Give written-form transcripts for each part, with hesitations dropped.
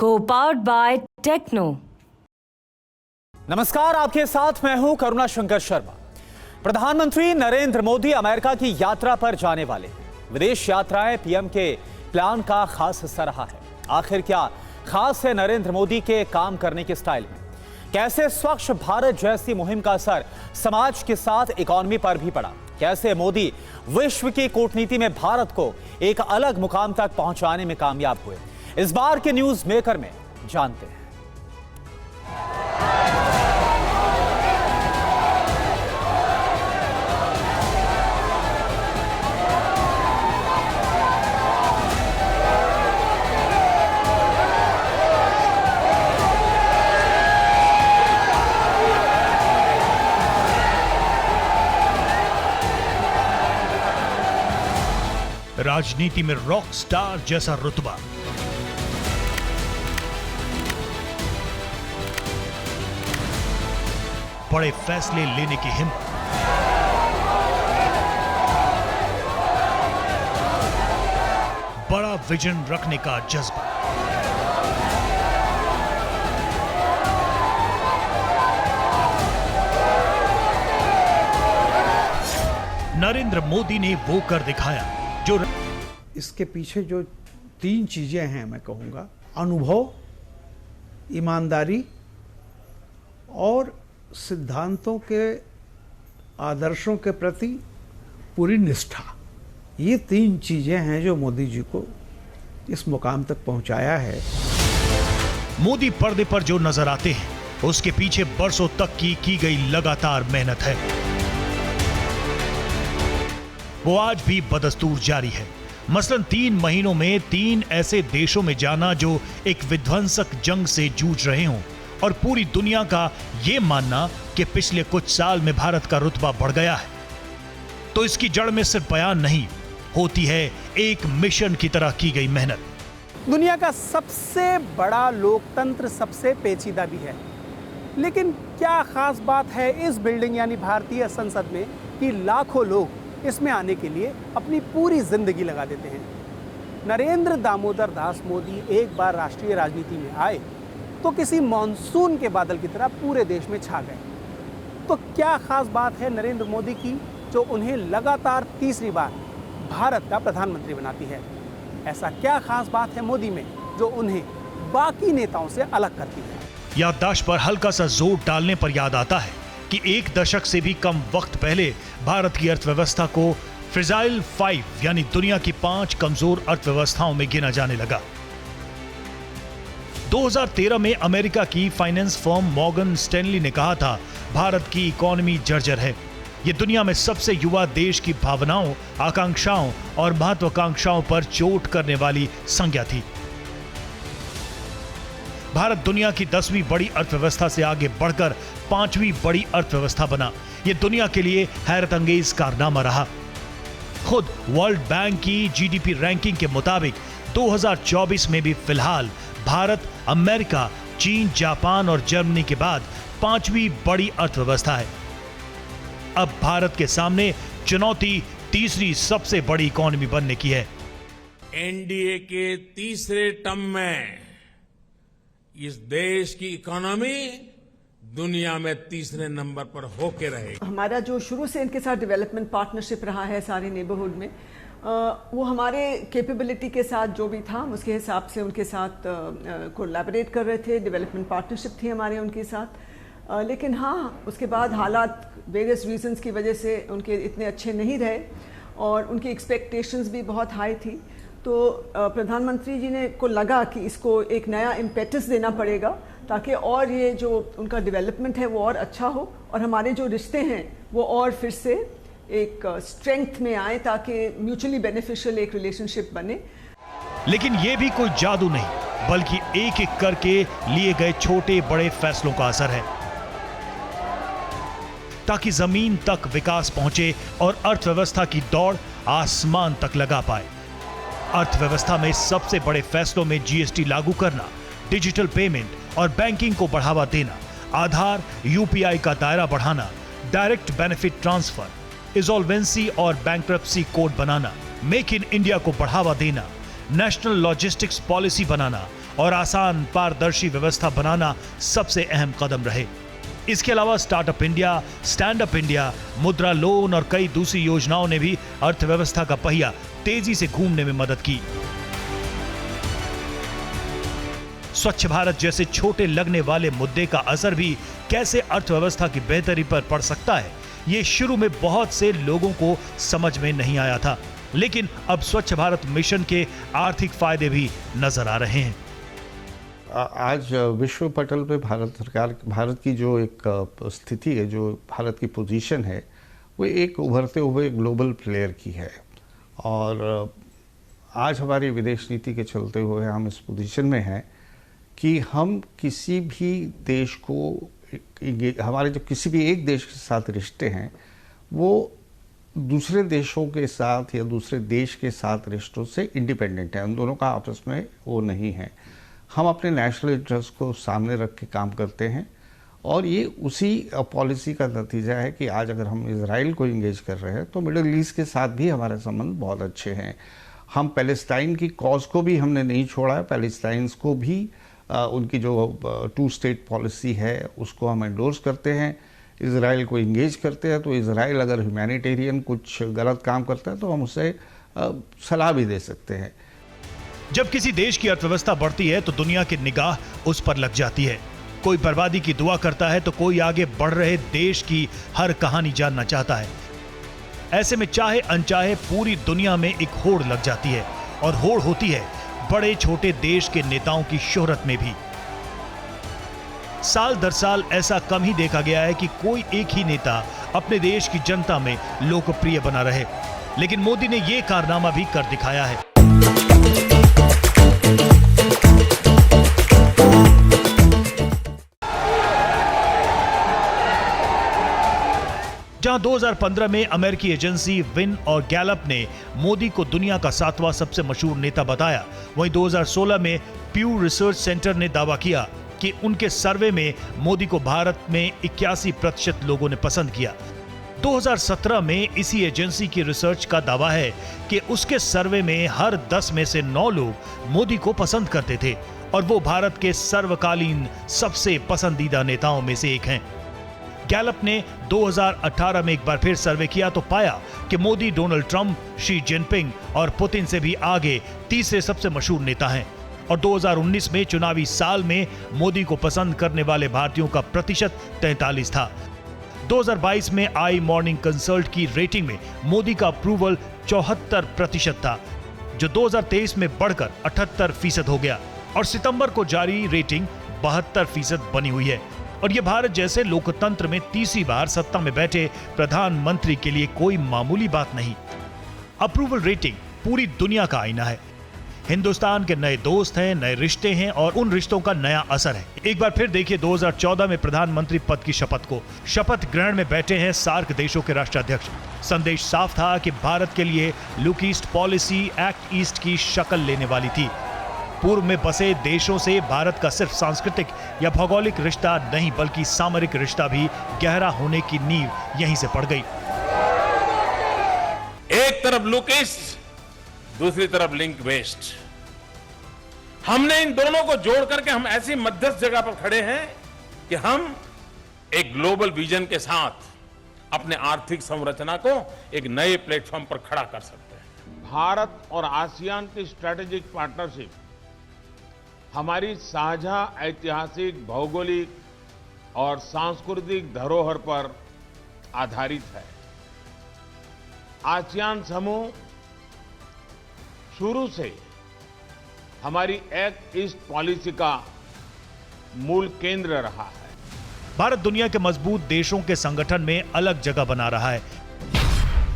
Co-powered by Techno। नमस्कार, आपके साथ मैं हूं करुणा शंकर शर्मा। प्रधानमंत्री नरेंद्र मोदी अमेरिका की यात्रा पर जाने वाले हैं। विदेश यात्राएं पीएम के प्लान का खास हिस्सा रहा है। आखिर क्या खास है नरेंद्र मोदी के काम करने के स्टाइल में? कैसे स्वच्छ भारत जैसी मुहिम का असर समाज के साथ इकोनॉमी पर भी पड़ा? कैसे मोदी विश्व की कूटनीति में भारत को एक अलग मुकाम तक पहुंचाने में कामयाब हुए? इस बार के न्यूज मेकर में जानते हैं। राजनीति में रॉक स्टार जैसा रुतबा, बड़े फैसले लेने की हिम्मत, बड़ा विजन रखने का जज्बा, नरेंद्र मोदी ने वो कर दिखाया जो इसके पीछे जो तीन चीजें हैं मैं कहूँगा, अनुभव, ईमानदारी और सिद्धांतों के आदर्शों के प्रति पूरी निष्ठा। ये तीन चीजें हैं जो मोदी जी को इस मुकाम तक पहुंचाया है। मोदी पर्दे पर जो नजर आते हैं उसके पीछे बरसों तक की गई लगातार मेहनत है। वो आज भी बदस्तूर जारी है। मसलन 3 महीनों में 3 ऐसे देशों में जाना जो एक विध्वंसक जंग से जूझ रहे हों, और पूरी दुनिया का यह मानना कि पिछले कुछ साल में भारत का रुतबा बढ़ गया है। तो इसकी जड़ में सिर्फ बयान नहीं, होती है एक मिशन की तरह की गई मेहनत। दुनिया का सबसे बड़ा लोकतंत्र सबसे पेचीदा भी है, लेकिन क्या खास बात है इस बिल्डिंग यानी भारतीय संसद में कि लाखों लोग इसमें आने के लिए अपनी पूरी जिंदगी लगा देते हैं। नरेंद्र दामोदर दास मोदी एक बार राष्ट्रीय राजनीति में आए तो किसी मॉनसून के बादल की तरह पूरे देश में छा गए। तो क्या खास बात है नरेंद्र मोदी की जो उन्हें लगातार तीसरी बार भारत का प्रधानमंत्री बनाती है? ऐसा क्या खास बात है मोदी में जो उन्हें बाकी नेताओं से अलग करती है? याददाश्त पर हल्का सा जोर डालने पर याद आता है कि 1 दशक से भी कम वक्त पहले भारत की अर्थव्यवस्था को फ्रेजाइल 5 यानी दुनिया की 5 कमजोर अर्थव्यवस्थाओं में गिना जाने लगा। 2013 में अमेरिका की फाइनेंस फर्म मॉर्गन स्टैनली ने कहा था, भारत की इकोनॉमी जर्जर है। यह दुनिया में सबसे युवा देश की भावनाओं, आकांक्षाओं और महत्वाकांक्षाओं पर चोट करने वाली संज्ञा थी। भारत दुनिया की 10वीं बड़ी अर्थव्यवस्था से आगे बढ़कर 5वीं बड़ी अर्थव्यवस्था बना। यह दुनिया के लिए हैरत अंगेज कारनामा रहा। खुद वर्ल्ड बैंक की जीडीपी रैंकिंग के मुताबिक 2024 में भी फिलहाल भारत अमेरिका, चीन, जापान और जर्मनी के बाद 5वीं बड़ी अर्थव्यवस्था है। अब भारत के सामने चुनौती तीसरी सबसे बड़ी इकोनॉमी बनने की है। एनडीए के तीसरे टर्म में इस देश की इकोनॉमी दुनिया में तीसरे नंबर पर होके रहेगी। हमारा जो शुरू से इनके साथ डेवलपमेंट पार्टनरशिप रहा है सारे नेबरहुड में, वो हमारे कैपेबिलिटी के साथ जो भी था उसके हिसाब से उनके साथ कोलैबोरेट कर रहे थे। डेवलपमेंट पार्टनरशिप थी हमारे उनके साथ, लेकिन हाँ उसके बाद हालात वेरियस रीजंस की वजह से उनके इतने अच्छे नहीं रहे और उनकी एक्सपेक्टेशंस भी बहुत हाई थी। तो प्रधानमंत्री जी ने को लगा कि इसको एक नया इम्पेटस देना पड़ेगा ताकि और ये जो उनका डेवलपमेंट है वो और अच्छा हो और हमारे जो रिश्ते हैं वो और फिर से एक स्ट्रेंथ में आए ताकि म्यूचुअली बेनिफिशियल एक रिलेशनशिप बने। लेकिन ये भी कोई जादू नहीं, बल्कि एक एक करके लिए गए छोटे बड़े फैसलों का असर है ताकि जमीन तक विकास पहुंचे और अर्थव्यवस्था की दौड़ आसमान तक लगा पाए। अर्थव्यवस्था में सबसे बड़े फैसलों में जीएसटी लागू करना, डिजिटल पेमेंट और बैंकिंग को बढ़ावा देना, आधार यूपीआई का दायरा बढ़ाना, डायरेक्ट बेनिफिट ट्रांसफर, इंसॉल्वेंसी और bankruptcy code banana, make in India को बढ़ावा देना, नेशनल लॉजिस्टिक्स पॉलिसी बनाना और आसान पारदर्शी व्यवस्था बनाना सबसे अहम कदम रहे। इसके अलावा startup India, stand up India, मुद्रा लोन और कई दूसरी योजनाओं ने भी अर्थव्यवस्था का पहिया तेजी से घूमने में मदद की। स्वच्छ भारत जैसे छोटे लगने वाले मुद्दे का असर भी कैसे अर्थव्यवस्था की बेहतरी पर पड़ सकता है, ये शुरू में बहुत से लोगों को समझ में नहीं आया था, लेकिन अब स्वच्छ भारत मिशन के आर्थिक फायदे भी नजर आ रहे हैं। आज विश्व पटल पे भारत की जो एक स्थिति है, जो भारत की पोजीशन है, वो एक उभरते हुए ग्लोबल प्लेयर की है। और आज हमारी विदेश नीति के चलते हुए हम इस पोजीशन में हैं कि हम किसी भी देश को, हमारे जो किसी भी एक देश के साथ रिश्ते हैं, वो दूसरे देशों के साथ या दूसरे देश के साथ रिश्तों से इंडिपेंडेंट है। उन दोनों का आपस में वो नहीं है। हम अपने नेशनल इंटरेस्ट को सामने रख के काम करते हैं और ये उसी पॉलिसी का नतीजा है कि आज अगर हम इजराइल को इंगेज कर रहे हैं तो मिडिल ईस्ट के साथ भी हमारे संबंध बहुत अच्छे हैं। हम पैलेस्टाइन की कॉज को भी हमने नहीं छोड़ा है। पैलेस्टाइंस को भी उनकी जो 2 स्टेट पॉलिसी है उसको हम एंडोर्स करते हैं। इजराइल को इंगेज करते हैं, तो इजराइल अगर ह्यूमैनिटेरियन कुछ गलत काम करता है तो हम उसे सलाह भी दे सकते हैं। जब किसी देश की अर्थव्यवस्था बढ़ती है तो दुनिया की निगाह उस पर लग जाती है। कोई बर्बादी की दुआ करता है तो कोई आगे बढ़ रहे देश की हर कहानी जानना चाहता है। ऐसे में चाहे अनचाहे पूरी दुनिया में एक होड़ लग जाती है, और होड़ होती है बड़े छोटे देश के नेताओं की शोहरत में भी। साल दर साल ऐसा कम ही देखा गया है कि कोई एक ही नेता अपने देश की जनता में लोकप्रिय बना रहे, लेकिन मोदी ने यह कारनामा भी कर दिखाया है। जहां 2015 में अमेरिकी एजेंसी विन और गैलप ने मोदी को दुनिया का 7वां सबसे मशहूर नेता बताया, वहीं 2016 में प्यू रिसर्च सेंटर ने दावा किया कि उनके सर्वे में मोदी को भारत में 81% लोगों ने पसंद किया। 2017 में इसी एजेंसी की रिसर्च का दावा है कि उसके सर्वे में हर 10 में से 9 लोग मोदी को पसंद करते थे, और वो भारत के सर्वकालीन सबसे पसंदीदा नेताओं में से एक हैं। गैलप ने 2018 में एक बार फिर सर्वे किया तो पाया कि Modi Donald Trump, Xi Jinping और पुतिन से भी आगे तीसरे सबसे मशहूर नेता हैं। और 2019 में चुनावी साल में मोदी को पसंद करने वाले भारतीयों का प्रतिशत 43 था। 2022 में आई मॉर्निंग कंसल्ट की रेटिंग में मोदी का अप्रूवल 74% था, जो 2023 में बढ़कर 78% हो गया, और सितंबर को जारी रेटिंग 72% बनी हुई है। और यह भारत जैसे लोकतंत्र में तीसरी बार सत्ता में बैठे प्रधानमंत्री के लिए कोई मामूली बात नहीं। अप्रूवल रेटिंग पूरी दुनिया का आईना है। हिंदुस्तान के नए दोस्त हैं, नए रिश्ते हैं, और उन रिश्तों का नया असर है। एक बार फिर देखिए 2014 में प्रधानमंत्री पद की शपथ को। शपथ ग्रहण में बैठे हैं सार्क देशों के राष्ट्राध्यक्ष। संदेश साफ था कि भारत के लिए look east policy act east की शक्ल लेने वाली थी। पूर्व में बसे देशों से भारत का सिर्फ सांस्कृतिक या भौगोलिक रिश्ता नहीं, बल्कि सामरिक रिश्ता भी गहरा होने की नींव यहीं से पड़ गई। एक तरफ लुक ईस्ट, दूसरी तरफ लिंक वेस्ट। हमने इन दोनों को जोड़ करके हम ऐसी मध्यस्थ जगह पर खड़े हैं कि हम एक ग्लोबल विजन के साथ अपने आर्थिक संरचना को एक नए प्लेटफॉर्म पर खड़ा कर सकते हैं। भारत और आसियान की स्ट्रेटेजिक पार्टनरशिप हमारी साझा ऐतिहासिक, भौगोलिक और सांस्कृतिक धरोहर पर आधारित है। आसियान समूह शुरू से हमारी एक्ट ईस्ट पॉलिसी का मूल केंद्र रहा है। भारत दुनिया के मजबूत देशों के संगठन में अलग जगह बना रहा है।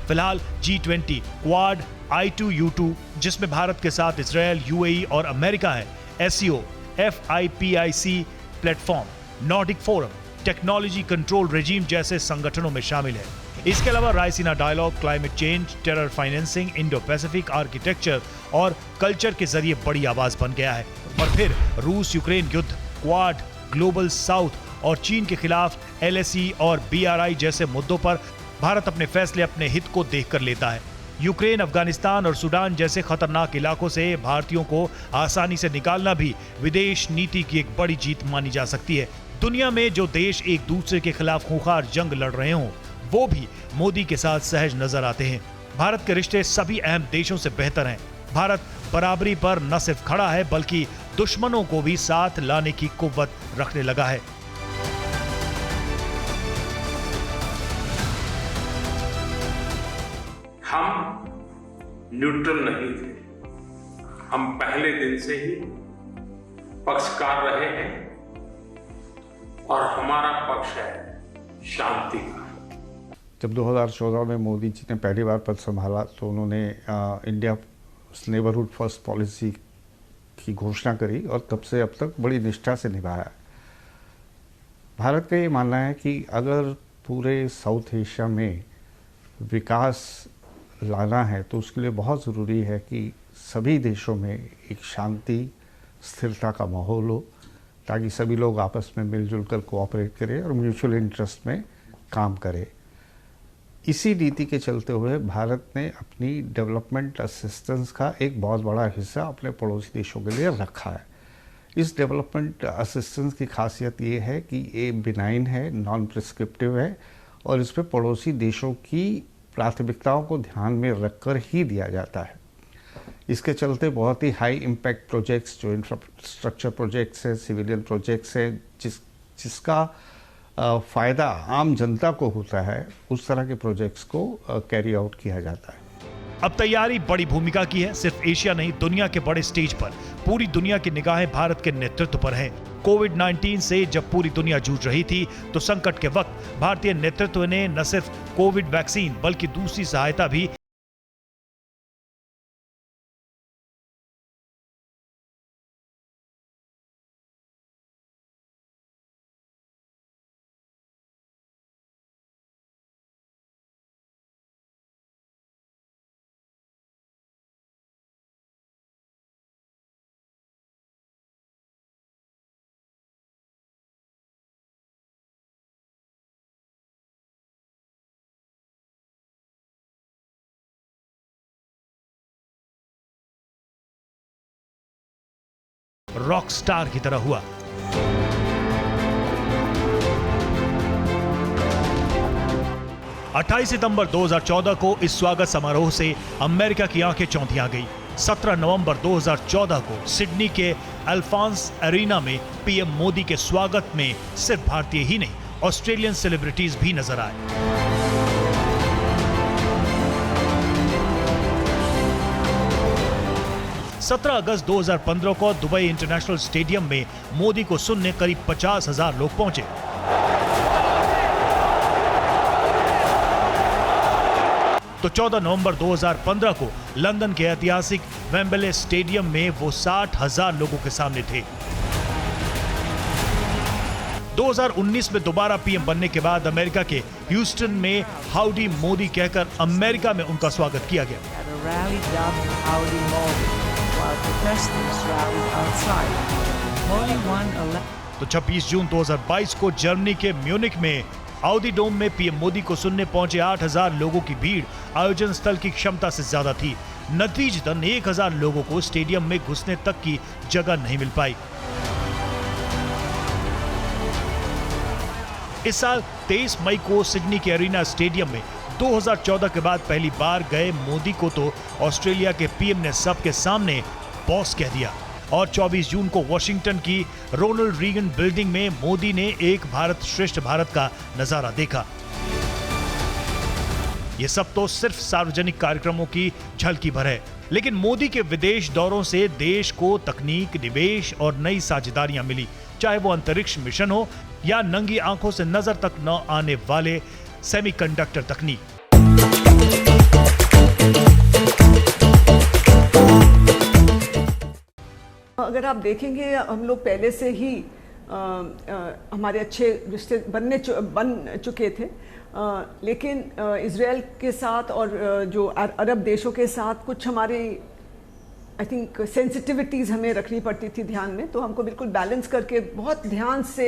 फिलहाल G20, क्वाड, I2U2, जिसमें भारत के साथ इजरायल, UAE और अमेरिका है, SCO, FIPIC platform, Nordic forum, technology control regime जैसे संगठनों में शामिल है। इसके अलावा Raisina dialogue, climate change, terror financing, Indo Pacific architecture और कल्चर के जरिए बड़ी आवाज बन गया है। और फिर रूस यूक्रेन युद्ध, क्वाड, ग्लोबल साउथ और चीन के खिलाफ LSE और BRI जैसे मुद्दों पर भारत अपने फैसले अपने हित को देखकर लेता है। यूक्रेन, अफगानिस्तान और सूडान जैसे खतरनाक इलाकों से भारतीयों को आसानी से निकालना भी विदेश नीति की एक बड़ी जीत मानी जा सकती है। दुनिया में जो देश एक दूसरे के खिलाफ खूंखार जंग लड़ रहे हों, वो भी मोदी के साथ सहज नजर आते हैं। भारत के रिश्ते सभी अहम देशों से बेहतर हैं। भारत बराबरी पर न सिर्फ खड़ा है बल्कि दुश्मनों को भी साथ लाने की कुव्वत रखने लगा है। हम न्यूट्रल नहीं थे, हम पहले दिन से ही पक्षकार रहे हैं और हमारा पक्ष है शांति का। जब 2014 में मोदी जी ने पहली बार पद संभाला तो उन्होंने इंडिया नेबरहुड फर्स्ट पॉलिसी की घोषणा करी और तब से अब तक बड़ी निष्ठा से निभाया। भारत का ये मानना है कि अगर पूरे साउथ एशिया में विकास लाना है तो उसके लिए बहुत ज़रूरी है कि सभी देशों में एक शांति स्थिरता का माहौल हो, ताकि सभी लोग आपस में मिलजुल कर कोऑपरेट करें और म्यूचुअल इंटरेस्ट में काम करें। इसी नीति के चलते हुए भारत ने अपनी डेवलपमेंट असिस्टेंस का एक बहुत बड़ा हिस्सा अपने पड़ोसी देशों के लिए रखा है। इस डेवलपमेंट असिस्टेंस की खासियत ये है कि ये बिनाइन है, नॉन प्रिस्क्रिप्टिव है और इस पर पड़ोसी देशों की प्राथमिकताओं को ध्यान में रखकर ही दिया जाता है। इसके चलते बहुत ही हाई इम्पैक्ट प्रोजेक्ट्स, जो इंफ्रास्ट्रक्चर प्रोजेक्ट्स हैं, सिविलियन प्रोजेक्ट्स हैं, जिसका फ़ायदा आम जनता को होता है, उस तरह के प्रोजेक्ट्स को कैरी आउट किया जाता है। अब तैयारी बड़ी भूमिका की है। सिर्फ एशिया नहीं, दुनिया के बड़े स्टेज पर पूरी दुनिया की निगाहें भारत के नेतृत्व पर हैं। कोविड-19 से जब पूरी दुनिया जूझ रही थी तो संकट के वक्त भारतीय नेतृत्व ने न सिर्फ कोविड वैक्सीन बल्कि दूसरी सहायता भी रॉक स्टार की तरह हुआ। अट्ठाईस सितंबर 2014 को इस स्वागत समारोह से अमेरिका की आंखें चौंधिया गई। 17 नवंबर 2014 को सिडनी के अल्फांस एरिना में पीएम मोदी के स्वागत में सिर्फ भारतीय ही नहीं, ऑस्ट्रेलियन सेलिब्रिटीज भी नजर आए। 17 अगस्त 2015 को दुबई इंटरनेशनल स्टेडियम में मोदी को सुनने करीब 50,000 लोग पहुंचे। तो 14 नवंबर 2015 को लंदन के ऐतिहासिक वेम्बले स्टेडियम में वो 60,000 लोगों के सामने थे। 2019 में दोबारा पीएम बनने के बाद अमेरिका के ह्यूस्टन में हाउडी मोदी कहकर अमेरिका में उनका स्वागत किया गया। तो 26 जून 2022 को जर्मनी के म्यूनिख में आउडी डोम में पीएम मोदी को सुनने पहुंचे 8,000 लोगों की भीड़ आयोजन स्थल की क्षमता से ज्यादा थी। नतीजतन 1,000 लोगों को स्टेडियम में घुसने तक की जगह नहीं मिल पाई। इस साल 23 मई को सिडनी के एरिना स्टेडियम में 2014 के बाद पहली बार गए मोदी को तो ऑस्ट्रेलिया के पीएम ने सबके सामने बॉस कह दिया और 24 जून को वॉशिंगटन की रोनाल्ड रीगन बिल्डिंग में मोदी ने एक भारत श्रेष्ठ भारत का नजारा देखा। ये सब तो सिर्फ सार्वजनिक कार्यक्रमों की झलकी भर है, लेकिन मोदी के विदेश दौरों से देश को तकनीक, निवेश और नई साझेदारियां मिली, चाहे वो अंतरिक्ष मिशन हो या नंगी आंखों से नजर तक न आने वाले सेमीकंडक्टर तकनीक। अगर आप देखेंगे हम लोग पहले से ही हमारे अच्छे रिश्ते बन चुके थे, लेकिन इजराइल के साथ और जो अरब देशों के साथ कुछ हमारी आई थिंक सेंसिटिविटीज़ हमें रखनी पड़ती थी ध्यान में, तो हमको बिल्कुल बैलेंस करके बहुत ध्यान से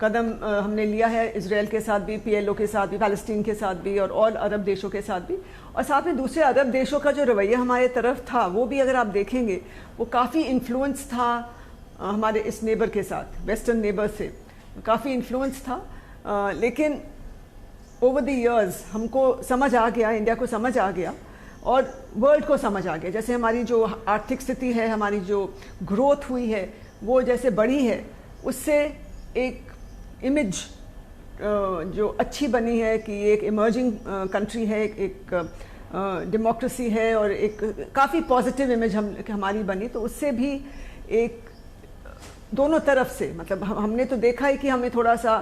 कदम हमने लिया है इजराइल के साथ भी, PLO के साथ भी, पैलेस्टीन के साथ भी और अरब देशों के साथ भी। और साथ में दूसरे अरब देशों का जो रवैया हमारे तरफ था वो भी अगर आप देखेंगे वो काफ़ी इन्फ्लुएंस था हमारे इस नेबर के साथ, वेस्टर्न नेबर से काफ़ी इन्फ्लुएंस था। लेकिन ओवर द इयर्स हमको समझ आ गया, इंडिया को समझ आ गया और वर्ल्ड को समझ आ गया, जैसे हमारी जो आर्थिक स्थिति है, हमारी जो ग्रोथ हुई है वो जैसे बढ़ी है, उससे एक इमेज जो अच्छी बनी है कि एक इमर्जिंग कंट्री है, एक डेमोक्रेसी है और एक काफ़ी पॉजिटिव इमेज हमारी बनी। तो उससे भी एक दोनों तरफ से मतलब हमने तो देखा है कि हमें थोड़ा सा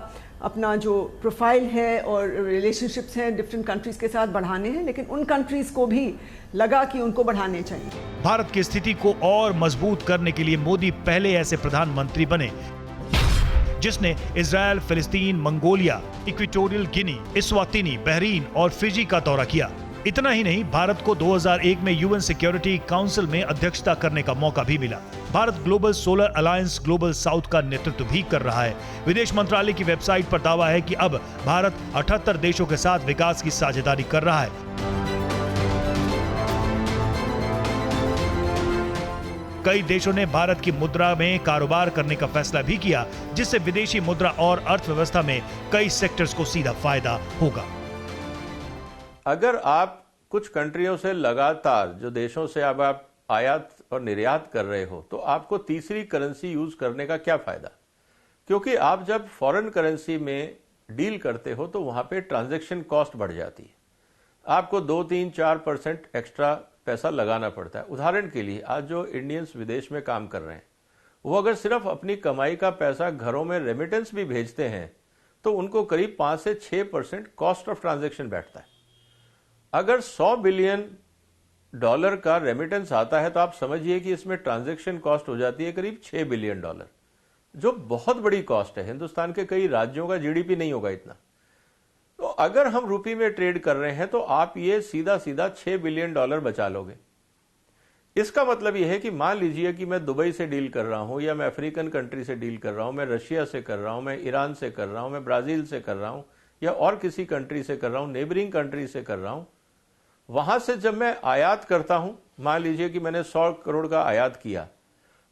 अपना जो प्रोफाइल है और रिलेशनशिप्स हैं डिफरेंट कंट्रीज के साथ बढ़ाने हैं, लेकिन उन कंट्रीज को भी लगा कि उनको बढ़ाने चाहिए। भारत की स्थिति को और मजबूत करने के लिए मोदी पहले ऐसे प्रधानमंत्री बने जिसने इजरायल, फिलिस्तीन, Mongolia, Equatorial Guinea, Eswatini, Bahrain और फिजी का दौरा किया। इतना ही नहीं, भारत को 2001 में यूएन सिक्योरिटी काउंसिल में अध्यक्षता करने का मौका भी मिला। Bharat global solar alliance global south का नेतृत्व भी कर रहा है। विदेश मंत्रालय की वेबसाइट पर दावा है कि अब भारत 78 देशों के साथ विकास की साझेदारी कर रहा है। कई देशों ने भारत की मुद्रा में कारोबार करने का फैसला भी किया, जिससे विदेशी मुद्रा और अर्थव्यवस्था में कई सेक्टर्स को सीधा फायदा होगा। अगर आप कुछ कंट्रियों से लगातार जो देशों से अब आप आयात और निर्यात कर रहे हो तो आपको तीसरी करेंसी यूज करने का क्या फायदा, क्योंकि आप जब फॉरेन करेंसी में डील करते हो तो वहां पे ट्रांजैक्शन कॉस्ट बढ़ जाती है, आपको 2-3-4% एक्स्ट्रा पैसा लगाना पड़ता है। उदाहरण के लिए आज जो इंडियंस विदेश में काम कर रहे हैं वो अगर सिर्फ अपनी कमाई का पैसा घरों में रेमिटेंस भी भेजते हैं तो उनको करीब 5 से 6% कॉस्ट ऑफ ट्रांजैक्शन बैठता है। अगर $100 बिलियन का रेमिटेंस आता है तो आप समझिए कि इसमें ट्रांजैक्शन कॉस्ट हो जाती है करीब $6 बिलियन, जो बहुत बड़ी कॉस्ट है। हिंदुस्तान के कई राज्यों का जीडीपी नहीं होगा इतना। तो अगर हम रुपये में ट्रेड कर रहे हैं तो आप ये सीधा सीधा $6 बिलियन बचा लोगे। इसका मतलब यह है कि मान लीजिए कि मैं दुबई से डील कर रहा हूं या मैं अफ्रीकन कंट्री से डील कर रहा हूं, मैं रशिया से कर रहा हूं, मैं ईरान से कर रहा हूं, मैं ब्राजील से कर रहा हूं या और किसी कंट्री से कर रहा हूं, नेबरिंग कंट्री से कर रहा हूं। वहां से जब मैं आयात करता हूं, मान लीजिए कि मैंने 100 करोड़ का आयात किया,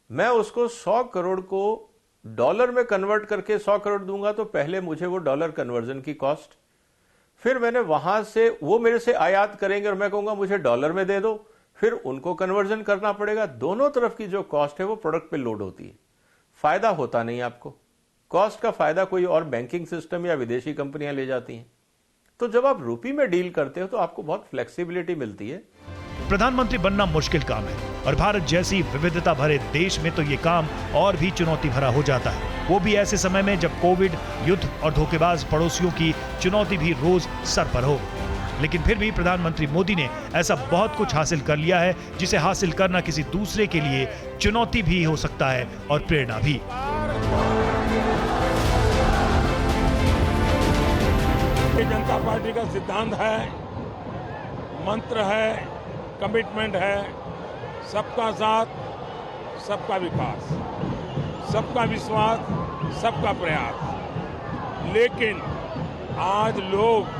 मैं उसको 100 करोड़ को डॉलर में कन्वर्ट करके 100 करोड़ दूंगा तो पहले मुझे वो डॉलर कन्वर्जन की कॉस्ट, फिर मैंने वहां से वो मेरे से आयात करेंगे और मैं कहूंगा मुझे डॉलर में दे दो, फिर उनको कन्वर्जन करना पड़ेगा। दोनों तरफ की जो कॉस्ट है वो प्रोडक्ट पे लोड होती है, फायदा होता नहीं आपको। कॉस्ट का फायदा कोई और बैंकिंग सिस्टम या विदेशी कंपनियां ले जाती हैं। तो जब आप रुपये में डील करते हो तो आपको बहुत फ्लेक्सिबिलिटी मिलती है। प्रधानमंत्री बनना मुश्किल काम है और भारत जैसी विविधता भरे देश में तो ये काम और भी चुनौती भरा हो जाता है, वो भी ऐसे समय में जब कोविड, युद्ध और धोखेबाज पड़ोसियों की चुनौती भी रोज सर पर हो। लेकिन फिर भी प्रधानमंत्री मोदी ने ऐसा बहुत कुछ हासिल कर लिया है जिसे हासिल करना किसी दूसरे के लिए चुनौती भी हो सकता है और प्रेरणा भी। भारतीय जनता पार्टी का सिद्धांत है, मंत्र है, कमिटमेंट है, सबका साथ, सबका विकास, सबका विश्वास, सबका प्रयास। लेकिन आज लोग,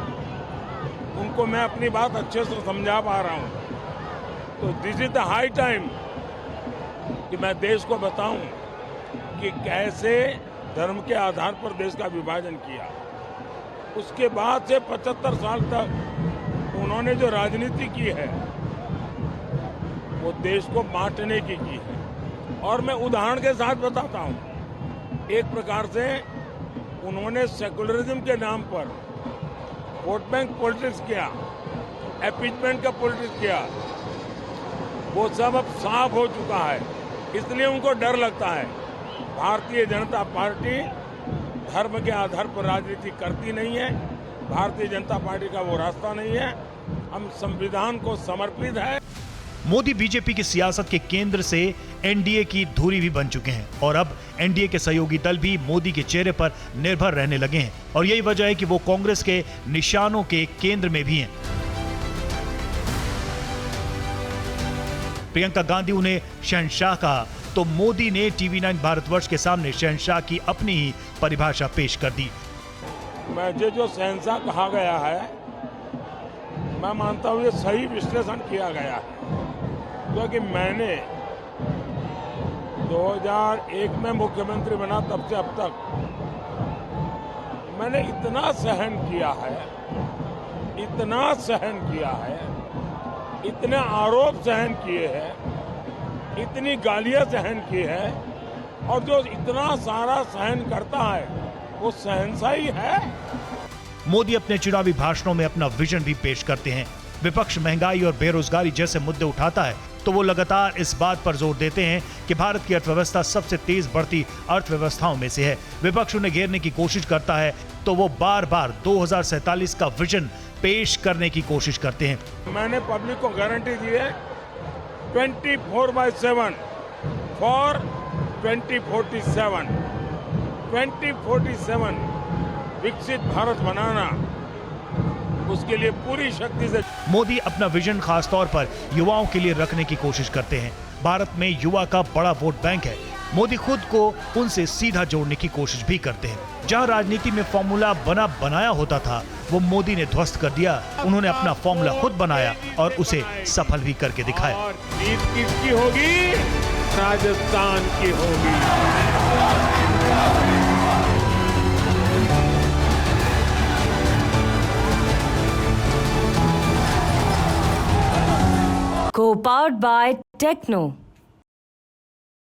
उनको मैं अपनी बात अच्छे से समझा पा रहा हूं, तो this is the high time कि मैं देश को बताऊं कि कैसे धर्म के आधार पर देश का विभाजन किया। उसके बाद से 75 साल तक उन्होंने जो राजनीति की है वो देश को बांटने की है। और मैं उदाहरण के साथ बताता हूं, एक प्रकार से उन्होंने सेकुलरिज्म के नाम पर वोट बैंक पॉलिटिक्स किया, अपीजमेंट का पॉलिटिक्स किया, वो सब अब साफ हो चुका है। इसलिए उनको डर लगता है। भारतीय जनता पार्टी धर्म के आधार पर राजनीति करती नहीं है। भारतीय जनता पार्टी का वो रास्ता नहीं है। हम संविधान को समर्पित है। मोदी बीजेपी की सियासत के केंद्र से एनडीए की धुरी भी बन चुके हैं और अब एनडीए के सहयोगी दल भी मोदी के चेहरे पर निर्भर रहने लगे हैं और यही वजह है कि वो कांग्रेस के निशानों के केंद्र में भी हैं। प्रियंका गांधी उन्हें शहंशाह कहा तो मोदी ने TV9 भारतवर्ष के सामने शहंशाह की अपनी ही परिभाषा पेश कर दी। मुझे जो शहंशाह कहा गया है, मैं मानता हूँ ये सही विश्लेषण किया गया है, क्योंकि मैंने 2001 में मुख्यमंत्री बना तब से अब तक मैंने इतना सहन किया है, इतने आरोप सहन किए हैं, इतनी गालियां सहन की है, और जो इतना सारा सहन करता है वो शहंशाही है। मोदी अपने चुनावी भाषणों में अपना विजन भी पेश करते हैं। विपक्ष महंगाई और बेरोजगारी जैसे मुद्दे उठाता है तो वो लगातार इस बात पर जोर देते हैं कि भारत की अर्थव्यवस्था सबसे तेज बढ़ती अर्थव्यवस्थाओं में से है। विपक्ष उन्हें घेरने की कोशिश करता है तो वो बार बार 2047 का विजन पेश करने की कोशिश करते हैं। मैंने पब्लिक को गारंटी दी है 24/7 फॉर 2047 विकसित भारत बनाना, उसके लिए पूरी शक्ति से। मोदी अपना विजन खास तौर पर युवाओं के लिए रखने की कोशिश करते हैं। भारत में युवा का बड़ा वोट बैंक है। मोदी खुद को उनसे सीधा जोड़ने की कोशिश भी करते हैं। जहां राजनीति में फॉर्मूला बनाया होता था वो मोदी ने ध्वस्त कर दिया। उन्होंने अपना फॉर्मूला खुद बनाया और उसे सफल भी करके दिखाया। और जीत किसकी होगी? राजस्थान की होगी। Co-powered by Techno.